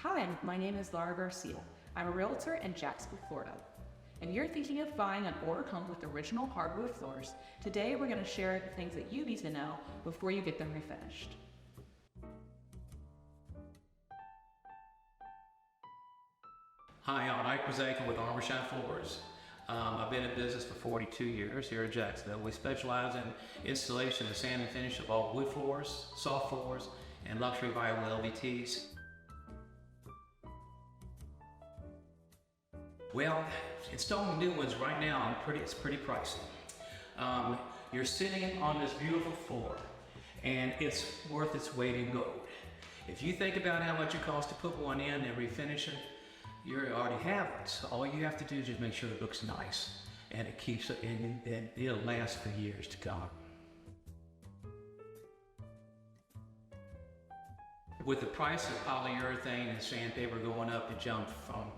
Hi, my name is Laura Garcia. I'm a realtor in Jacksonville, Florida. And you're thinking of buying an older home with original hardwood floors. Today we're going to share the things that you need to know before you get them refinished. Hi, I'm Ike Mazaka with Armor Shine Floors. I've been in business for 42 years here in Jacksonville. We specialize in installation and sand and finish of all wood floors, soft floors, and luxury vinyl LVTs. Well, installing new ones right now, it's pretty pricey. You're sitting on this beautiful floor, and it's worth its weight in gold. If you think about how much it costs to put one in and refinish it, you already have it. So all you have to do is just make sure it looks nice, and it keeps it, and it'll last for years to come. With the price of polyurethane and sandpaper going up, it jumped from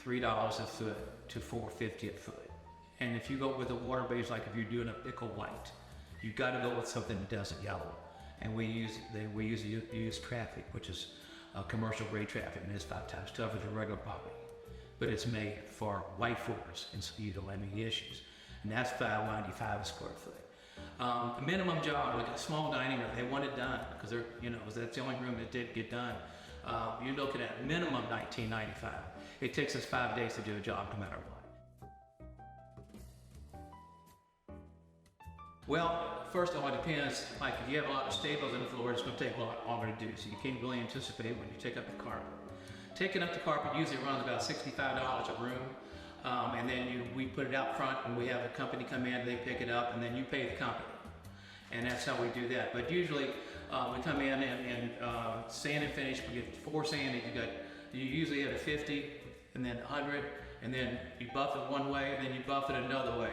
$3 a foot to $4.50 a foot. And if you go with a water base, like if you're doing a pickle white, you got to go with something that doesn't yellow. And we use traffic, which is commercial grade traffic, and it's 5 times tougher than regular property. But it's made for white floors, and so you don't have any issues. And that's $5.95 a square foot. A minimum job, like a small dining room, they want it done because that's the only room that did get done. You're looking at minimum $19.95. It takes us 5 days to do a job, no matter what. Well, first of all, it depends. Like if you have a lot of staples in the floor, it's going to take a lot longer to do, so you can't really anticipate when you take up the carpet. Taking up the carpet usually runs about $65 a room, and then we put it out front, and we have a company come in, they pick it up, and then you pay the company. And that's how we do that. But usually we come in and sand and finish. We get 4 sanding. You usually have a 50, and then 100, and then you buff it one way, and then you buff it another way.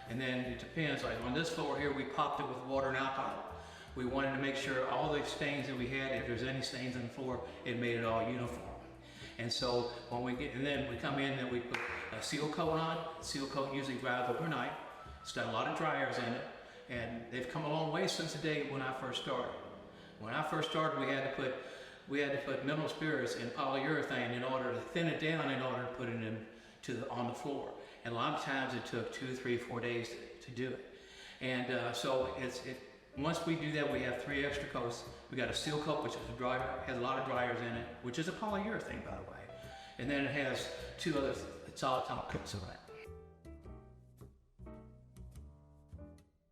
And then it depends, like on this floor here, we popped it with water and alcohol. We wanted to make sure all the stains that we had, if there's any stains on the floor, it made it all uniform. And so then we come in and we put a seal coat on. Seal coat usually dries overnight. It's got a lot of dryers in it, and they've come a long way since the day when I first started. When I first started, we had to put mineral spirits in polyurethane in order to thin it down, in order to put it on the floor. And a lot of times it took 2, 3, 4 days to do it. And so once we do that, we have 3 extra coats. We got a seal coat, which is has a lot of dryers in it, which is a polyurethane, by the way. And then it has 2 other solid top coats on it.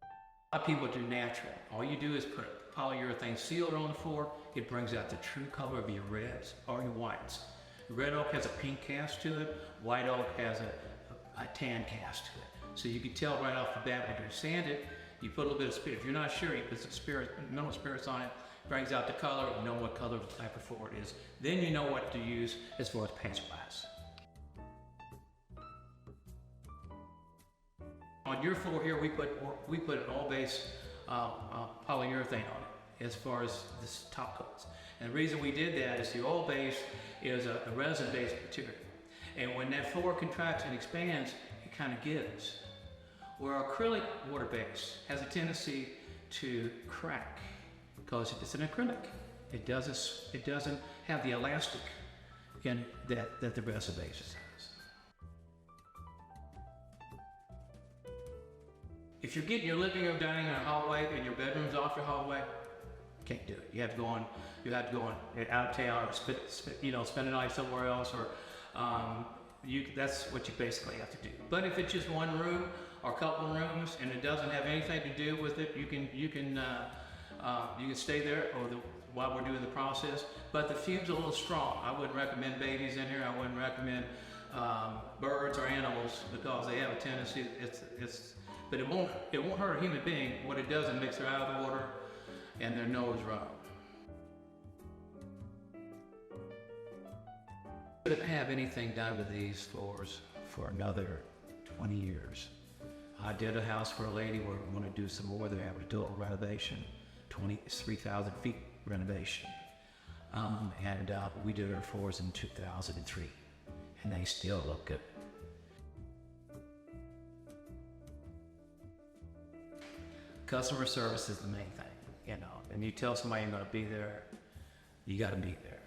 A lot of people do natural. All you do is put a polyurethane sealer on the floor. It brings out the true color of your reds or your whites. Red oak has a pink cast to it. White oak has a tan cast to it. So you can tell right off the bat when you sand it, you put a little bit of spirit. If you're not sure, you put some mineral spirits on it, brings out the color, you know what color the type of floor it is. Then you know what to use as far as patch wise. On your floor here, we put an all base polyurethane on it as far as this top coats. And the reason we did that is the all base is a resin based material. And when that floor contracts and expands, it kind of gives. Where acrylic water base has a tendency to crack because it's an acrylic. It doesn't have the elastic that the resin base has. If you're getting your living room, dining room, hallway, and your bedroom's off your hallway, can't do it. You have to go on out of town, or spend a night somewhere else, or that's what you basically have to do. But if it's just one room or a couple of rooms and it doesn't have anything to do with it, you can stay there while we're doing the process. But the fume's a little strong. I wouldn't recommend babies in here. I wouldn't recommend birds or animals because they have a tendency. But it won't hurt a human being. What it does, it makes their eye water and their nose run. I didn't have anything done to these floors for another 20 years. I did a house for a lady where we want to do some more. They're having to do a renovation, 3,000 feet renovation. We did her floors in 2003, and they still look good. Customer service is the main thing, and you tell somebody you're going to be there, you got to be there.